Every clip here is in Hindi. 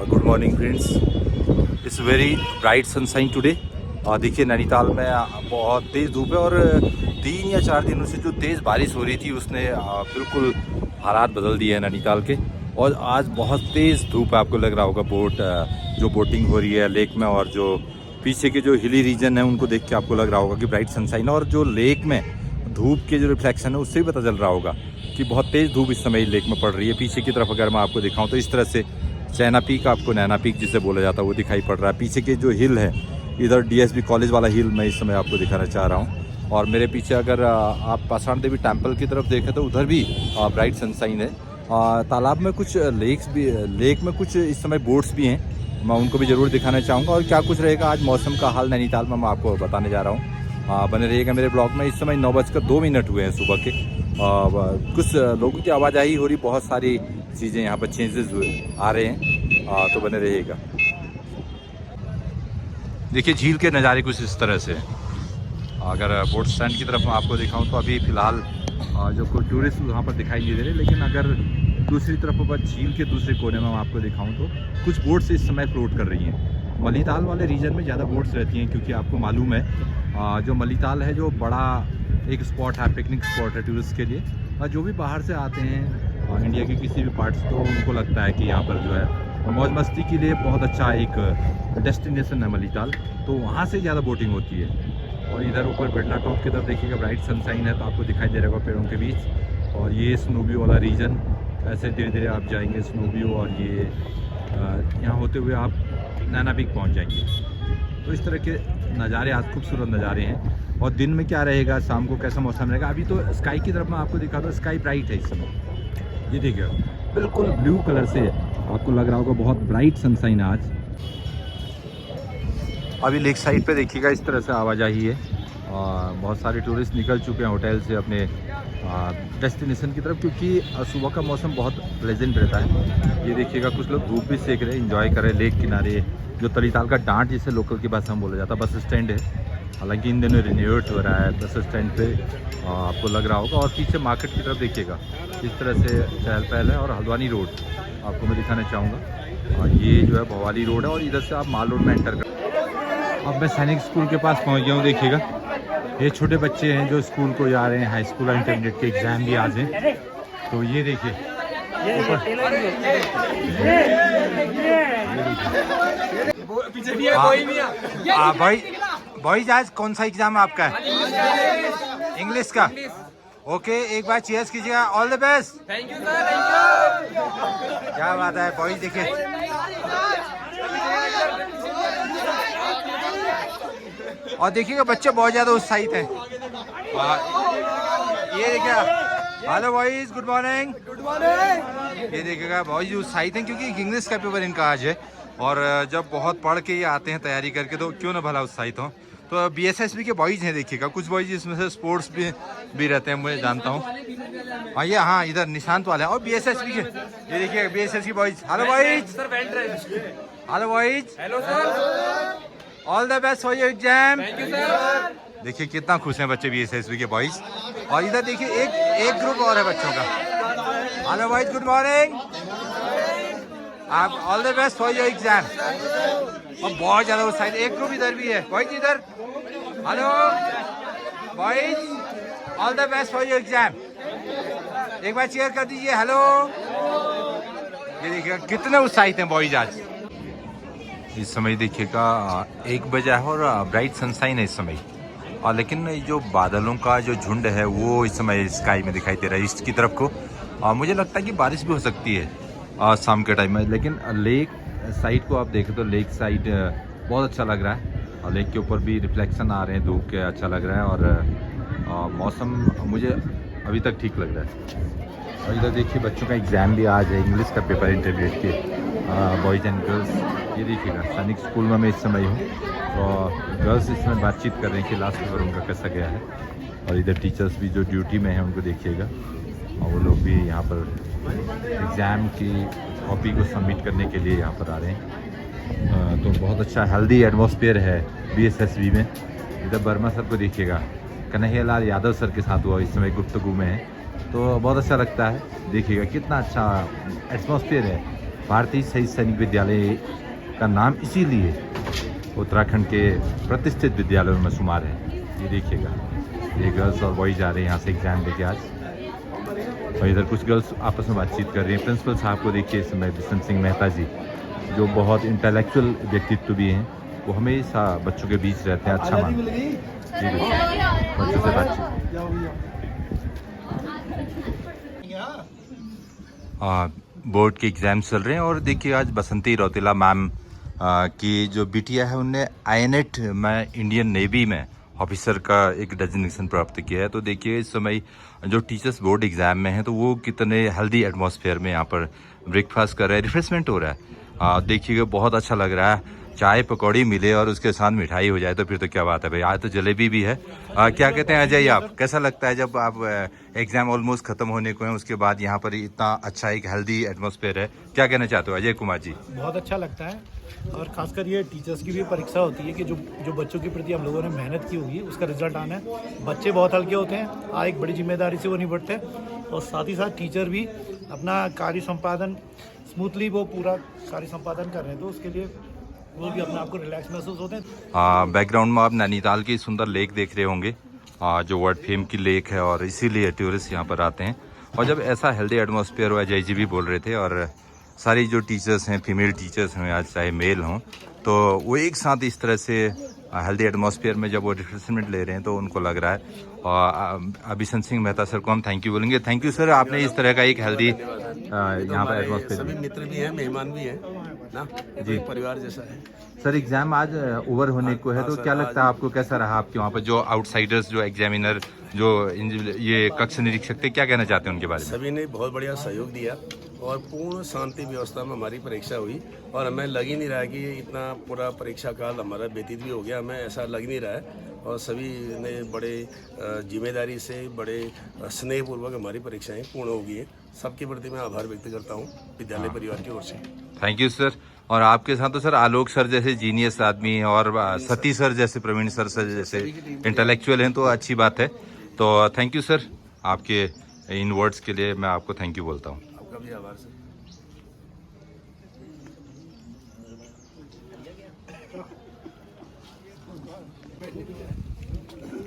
Good morning friends. It's very bright sunshine today. देखिए नैनीताल में बहुत तेज़ धूप है और 3 या 4 दिनों से जो तेज़ बारिश हो रही थी उसने बिल्कुल हालात बदल दिए हैं नैनीताल के। और आज बहुत तेज़ धूप है, आपको लग रहा होगा जो बोटिंग हो रही है लेक में, और जो पीछे के जो हिली रीजन है उनको देख के आपको लग रहा होगा कि ब्राइट सनशाइन, और जो लेक में धूप के जो रिफ्लेक्शन है उससे भी पता चल रहा होगा कि बहुत तेज़ धूप इस समय लेक में पड़ रही है। पीछे की तरफ अगर मैं आपको दिखाऊं तो इस तरह से चैना पीक, आपको नैना पीक जिसे बोला जाता है, वो दिखाई पड़ रहा है। पीछे के जो हिल है इधर डीएसबी कॉलेज वाला हिल मैं इस समय आपको दिखाना चाह रहा हूँ। और मेरे पीछे अगर आप पाषाण देवी टेम्पल की तरफ देखें तो उधर भी ब्राइट सनशाइन है। तालाब में कुछ लेक में कुछ इस समय बोट्स भी हैं, मैं उनको भी ज़रूर दिखाना चाहूँगा। और क्या कुछ रहेगा आज मौसम का हाल नैनीताल में मैं आपको बताने जा रहा हूँ। बने रहिएगा मेरे ब्लॉग में। इस समय 9:02 हुए हैं सुबह के। कुछ लोगों की आवाजाही हो रही, बहुत सारी चीज़ें यहाँ पर चेंजेस आ रहे हैं, तो बने रहिएगा। देखिए झील के नज़ारे कुछ इस तरह से। अगर बोट स्टैंड की तरफ मैं आपको दिखाऊं तो अभी फ़िलहाल जो कोई टूरिस्ट वहाँ पर दिखाई नहीं दे रहे, लेकिन अगर दूसरी तरफ पर झील के दूसरे कोने में मैं आपको दिखाऊं तो कुछ बोट्स इस समय फ्लोट कर रही हैं। मलीताल वाले रीजन में ज़्यादा बोट्स रहती हैं, क्योंकि आपको मालूम है जो मलीताल है जो बड़ा एक स्पॉट है, पिकनिक स्पॉट है टूरिस्ट के लिए। और जो भी बाहर से आते हैं इंडिया के किसी भी पार्ट से, तो उनको लगता है कि यहाँ पर जो है मौज मस्ती के लिए बहुत अच्छा एक डेस्टिनेशन है मलीताल, तो वहाँ से ज़्यादा बोटिंग होती है। और इधर ऊपर बिरला टॉप की तरफ देखिएगा ब्राइट सनशाइन है, तो आपको दिखाई दे रहा होगा पेड़ों के बीच। और ये स्नोव्यू वाला रीजन, ऐसे धीरे धीरे आप जाएंगे स्नोव्यू, और ये यहाँ होते हुए आप नैना पीक पहुँच जाएंगे। तो इस तरह के नज़ारे, आज खूबसूरत नज़ारे हैं। और दिन में क्या रहेगा, शाम को कैसा मौसम रहेगा, अभी तो स्काई की तरफ मैं आपको दिखा दूँ। स्काई ब्राइट है इस समय, ये देखिए बिल्कुल ब्लू कलर से, आपको लग रहा होगा बहुत ब्राइट सनशाइन आज। अभी लेक साइड पे देखिएगा इस तरह से आवाजाही है, और बहुत सारे टूरिस्ट निकल चुके हैं होटल से अपने डेस्टिनेशन की तरफ, क्योंकि सुबह का मौसम बहुत प्लेजेंट रहता है। ये देखिएगा कुछ लोग धूप भी सेक रहे हैं, एंजॉय कर रहे हैं लेक किनारे। जो तलीताल का डांट जिसे लोकल की भाषा में बोला जाता है, बस स्टैंड है, हालांकि इन दिनों रिन्यूएट हो रहा है बस स्टैंड पे, आपको लग रहा होगा। और पीछे मार्केट की तरफ देखिएगा इस तरह से चहल पहल है। और हल्द्वानी रोड आपको मैं दिखाना चाहूँगा, ये जो है भवाली रोड है, और इधर से आप माल रोड में एंटर कर। अब मैं सैनिक स्कूल के पास पहुंच गया हूं। देखिएगा ये छोटे बच्चे हैं जो स्कूल को जा रहे हैं, हाई स्कूल और इंटरमीडिएट के एग्ज़ाम भी आज हैं। तो ये देखिए बॉयज, आज कौन सा एग्ज़ाम है आपका? इंग्लिश का। ओके, एक बार चीयर्स कीजिएगा। All the best. Thank you sir, thank you. क्या बात है बॉयज, देखिए और देखिएगा बच्चे बहुत ज़्यादा उत्साहित हैं। ये देखिए, hello boys, good morning. Good morning. ये देखिएगा बॉयज उत्साहित हैं, क्योंकि इंग्लिश का पेपर इनका आज है। और जब बहुत पढ़ के ये आते हैं तैयारी करके, तो क्यों ना भला उत्साहित हों। तो बीएसएसबी के बॉयज हैं, देखिएगा कुछ बॉयज इसमें से स्पोर्ट्स भी रहते हैं, मैं जानता हूँ। हाँ इधर निशांत वाले हैं, और बीएसएसबी के ये देखिए BSSB boys. Hello boys. Hello boys. Hello sir. All the best for your exam. Thank you sir. देखिए कितना खुश हैं बच्चे बीएसएसबी के बॉयज। और इधर देखिए एक ग्रुप और है बच्चों का। Hello boys, good morning. आप all the best for your exam. और बहुत ज़्यादा उत्साहित एक ग्रुप इधर भी है बॉयज, इधर। Hello boys, all the best for your exam. एक बार चेयर कर दीजिए। हेलो। ये देखिएगा कितने उत्साहित हैं बॉयज आज। इस समय देखिएगा 1 बजा है और ब्राइट सनशाइन है इस समय। और लेकिन जो बादलों का जो झुंड है वो इस समय स्काई में दिखाई दे रहा है ईस्ट की तरफ को। मुझे लगता है कि बारिश भी हो सकती है शाम के टाइम में। लेकिन लेक साइड को आप देखें तो लेक साइड बहुत अच्छा लग रहा है, और लेक के ऊपर भी रिफ्लेक्शन आ रहे हैं धूप के, अच्छा लग रहा है। और मौसम मुझे अभी तक ठीक लग रहा है। और इधर देखिए बच्चों का एग्ज़ाम भी आज है, इंग्लिश का पेपर इंटरमीडिएट के, बॉयज़ एंड गर्ल्स। ये देखिएगा सैनिक स्कूल में मैं इस समय हूँ, तो गर्ल्स इसमें बातचीत कर रही हैं कि लास्ट पेपर उनका कैसा गया है। और इधर टीचर्स भी जो ड्यूटी में हैं उनको देखिएगा, और वो लोग भी यहाँ पर एग्ज़ाम की कॉपी को सबमिट करने के लिए यहाँ पर आ रहे हैं। तो बहुत अच्छा हेल्दी एटमॉस्फेयर है बीएसएसबी में। इधर वर्मा सर को देखिएगा, कन्हैया लाल यादव सर के साथ हुआ इस समय गुफ्तगू में है, तो बहुत अच्छा लगता है। देखिएगा कितना अच्छा एटमॉस्फेयर है। भारतीय शहीद सैनिक विद्यालय का नाम इसीलिए उत्तराखंड के प्रतिष्ठित विद्यालयों में शुमार है। ये देखिएगा, ये गर्ल्स और बॉयज आ रहे हैं यहाँ से एग्ज़ाम देके आज। और इधर कुछ गर्ल्स आपस में बातचीत कर रही हैं। प्रिंसिपल साहब को देखिए इस समय बिशन सिंह मेहता जी, जो बहुत इंटेलेक्चुअल व्यक्तित्व भी हैं, वो हमेशा बच्चों के बीच रहते हैं। अच्छा मानते हैं बच्चों से बातचीत। बोर्ड के एग्ज़ाम चल रहे हैं और देखिए आज बसंती रौतेला मैम की जो बिटिया है उनने INET में इंडियन नेवी में ऑफिसर का एक डेजिग्नेशन प्राप्त किया है। तो देखिए इस समय जो टीचर्स बोर्ड एग्ज़ाम में हैं तो वो कितने हेल्दी एटमॉस्फेयर में यहाँ पर ब्रेकफास्ट कर रहे हैं, रिफ्रेशमेंट हो रहा है। देखिएगा बहुत अच्छा लग रहा है। चाय पकौड़ी मिले और उसके साथ मिठाई हो जाए तो फिर तो क्या बात है भाई। आज तो जलेबी भी है। क्या कहते हैं अजय, आप कैसा लगता है जब आप एग्ज़ाम ऑलमोस्ट ख़त्म होने को है, उसके बाद यहाँ पर इतना अच्छा एक हेल्दी एटमॉस्फेयर है? क्या कहना चाहते हो अजय कुमार जी? बहुत अच्छा लगता है और खासकर ये टीचर्स की भी परीक्षा होती है कि जो बच्चों के प्रति हम लोगों ने मेहनत की होगी उसका रिजल्ट आना है। बच्चे बहुत हल्के होते हैं, एक बड़ी जिम्मेदारी से वो निपटते हैं और साथ ही साथ टीचर भी अपना कार्य संपादन स्मूथली वो पूरा कार्य संपादन कर रहे हैं, तो उसके लिए वो भी अपने आप को रिलैक्स महसूस होते हैं। बैकग्राउंड में आप नैनीताल की सुंदर लेक देख रहे होंगे, जो वर्ल्ड फेम की लेक है और इसीलिए टूरिस्ट यहाँ पर आते हैं। और जब ऐसा हेल्दी एटमॉस्फेयर हो, अजय जी भी बोल रहे थे, और सारी जो टीचर्स हैं, फीमेल टीचर्स हैं आज चाहे मेल हों, तो वो एक साथ इस तरह से हेल्दी एटमॉस्फेयर में जब वो रिफ्रेशमेंट ले रहे हैं तो उनको लग रहा है। और बिशन सिंह मेहता सर को हम थैंक यू बोलेंगे। थैंक यू सर, आपने इस तरह का एक हेल्दी यहाँ पर एटमॉस्फेयर। सभी मित्र भी हैं, मेहमान भी हैं ना जी, परिवार जैसा है। सर एग्जाम आज ओवर होने को है, तो क्या लगता है आपको, कैसा रहा आपके वहाँ पर जो आउटसाइडर्स, जो एग्जामिनर, जो ये कक्ष निरीक्षक थे, क्या कहना चाहते हैं उनके बारे में? सभी ने बहुत बढ़िया सहयोग दिया और पूर्ण शांति व्यवस्था में हमारी परीक्षा हुई और हमें लग ही नहीं रहा है कि इतना पूरा परीक्षा काल हमारा व्यतीत भी हो गया, हमें ऐसा लग नहीं रहा है। और सभी ने बड़े जिम्मेदारी से, बड़े स्नेहपूर्वक हमारी परीक्षाएं पूर्ण हो गई हैं। सबके प्रति मैं आभार व्यक्त करता हूँ विद्यालय परिवार की ओर से। Thank you sir. और आपके साथ तो सर आलोक सर जैसे जीनियस आदमी हैं और सती सर जैसे, प्रवीण सर जैसे इंटेलेक्चुअल हैं, तो अच्छी बात है। तो थैंक यू सर, आपके इन वर्ड्स के लिए मैं आपको थैंक यू बोलता हूँ। आपका भी आभार सर।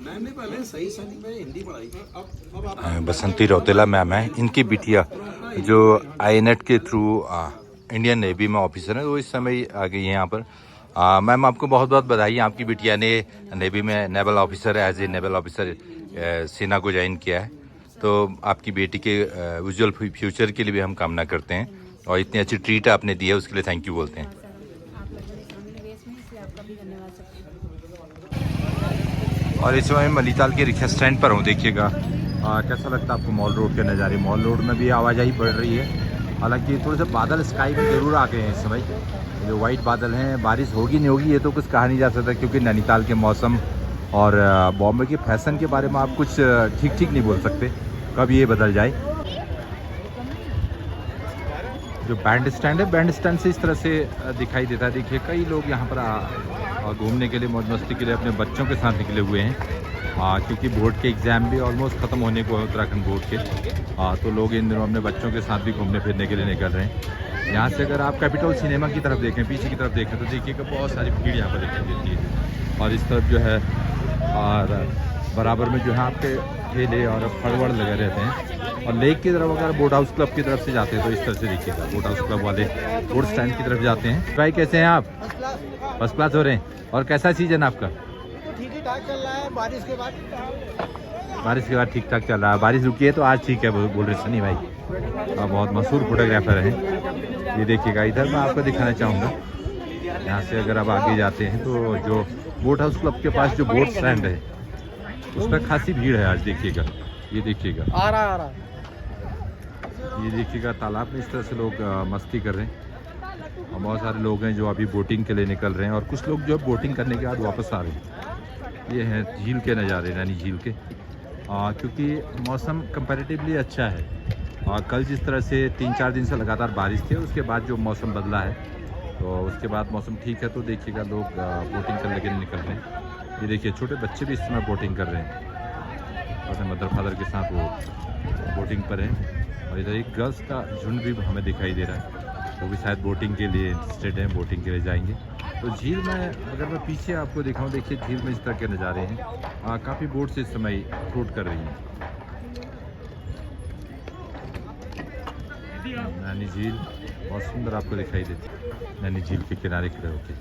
मैंने पहले सही सही में हिंदी पढ़ाई। बसंती रौतेला मैम है, इनकी बिटिया जो INET के थ्रू इंडियन नेवी में ऑफिसर है, वो इस समय आ गई है यहाँ पर। मैम आपको बहुत बहुत बधाई, आपकी बिटिया ने नेवी में naval officer, as a naval officer सेना को ज्वाइन किया है। तो आपकी बेटी के उज्जवल फ्यूचर के लिए भी हम कामना करते हैं और इतनी अच्छी ट्रीट आपने दी है उसके लिए थैंक यू बोलते हैं। और इस समय मलीताल के रिक्शा स्टैंड पर हूँ, देखिएगा कैसा लगता है आपको मॉल रोड के नज़ारे। मॉल रोड में भी आवाजाही बढ़ रही है, हालांकि थोड़े से बादल स्काई में ज़रूर आ गए हैं इस समय। जो वाइट बादल हैं, बारिश होगी नहीं होगी ये तो कुछ कहा नहीं जा सकता, क्योंकि नैनीताल के मौसम और बॉम्बे के फैशन के बारे में आप कुछ ठीक नहीं बोल सकते, कब ये बदल जाए। जो बैंड स्टैंड है, बैंड स्टैंड से इस तरह से दिखाई देता है। देखिए कई लोग यहाँ पर घूमने के लिए, मौज मस्ती के लिए अपने बच्चों के साथ निकले हुए हैं, क्योंकि बोर्ड के एग्ज़ाम भी ऑलमोस्ट ख़त्म होने को है उत्तराखंड बोर्ड के। तो लोग इन दिनों अपने बच्चों के साथ भी घूमने फिरने के लिए निकल रहे हैं। यहाँ से अगर आप कैपिटल सिनेमा की तरफ देखें, पीछे की तरफ देखें, तो देखिएगा बहुत सारी भीड़ यहाँ पर दिखाई देती है। और इस तरफ जो है और बराबर में जो है आपके ठेले और फड़वड़ लगे रहते हैं। और लेक की तरफ अगर बोट हाउस क्लब की तरफ से जाते हैं तो इस तरह से देखिएगा, बोट हाउस क्लब वाले बोट स्टैंड की तरफ जाते हैं। भाई कैसे हैं आप? फर्स्ट क्लास हो रहे हैं। और कैसा सीजन आपका? ठीक ही ठाक चल रहा है, बारिश के बाद ठीक ठाक चल रहा है। बारिश रुकी है तो आज ठीक है बोल रहे सनी भाई, बहुत मशहूर फोटोग्राफर हैं। ये देखिएगा, इधर मैं आपको दिखाना चाहूँगा। यहाँ से अगर आप आगे जाते हैं तो जो बोट हाउस क्लब के पास जो बोट स्टैंड है उस पर खासी भीड़ है आज। देखिएगा, ये देखिएगा, आ रहा ये देखिएगा, तालाब में इस तरह से लोग मस्ती कर रहे हैं। और बहुत सारे लोग हैं जो अभी बोटिंग के लिए निकल रहे हैं और कुछ लोग जो बोटिंग करने के बाद वापस आ रहे हैं। ये हैं झील के नज़ारे, नैनी झील के, क्योंकि मौसम कंपैरेटिवली अच्छा है। और कल जिस तरह से 3-4 दिन से लगातार बारिश थी, उसके बाद जो मौसम बदला है तो उसके बाद मौसम ठीक है। तो देखिएगा लोग बोटिंग करने के लिए निकल रहे हैं। ये देखिए छोटे बच्चे भी इस समय बोटिंग कर रहे हैं, अपने मदर फादर के साथ वो बोटिंग पर हैं। और इधर एक गर्ल्स का झुंड भी हमें दिखाई दे रहा है। वो भी शायद बोटिंग के लिए इंटरेस्टेड हैं, बोटिंग के लिए जाएंगे। तो झील में अगर मैं पीछे आपको दिखाऊं, देखिए झील में इस तरह के नज़ारे हैं। काफ़ी बोट्स इस समय फ्लोट कर रही हैं। नैनी झील बहुत सुंदर आपको दिखाई देती है, नैनी झील के किनारे खड़े होकर।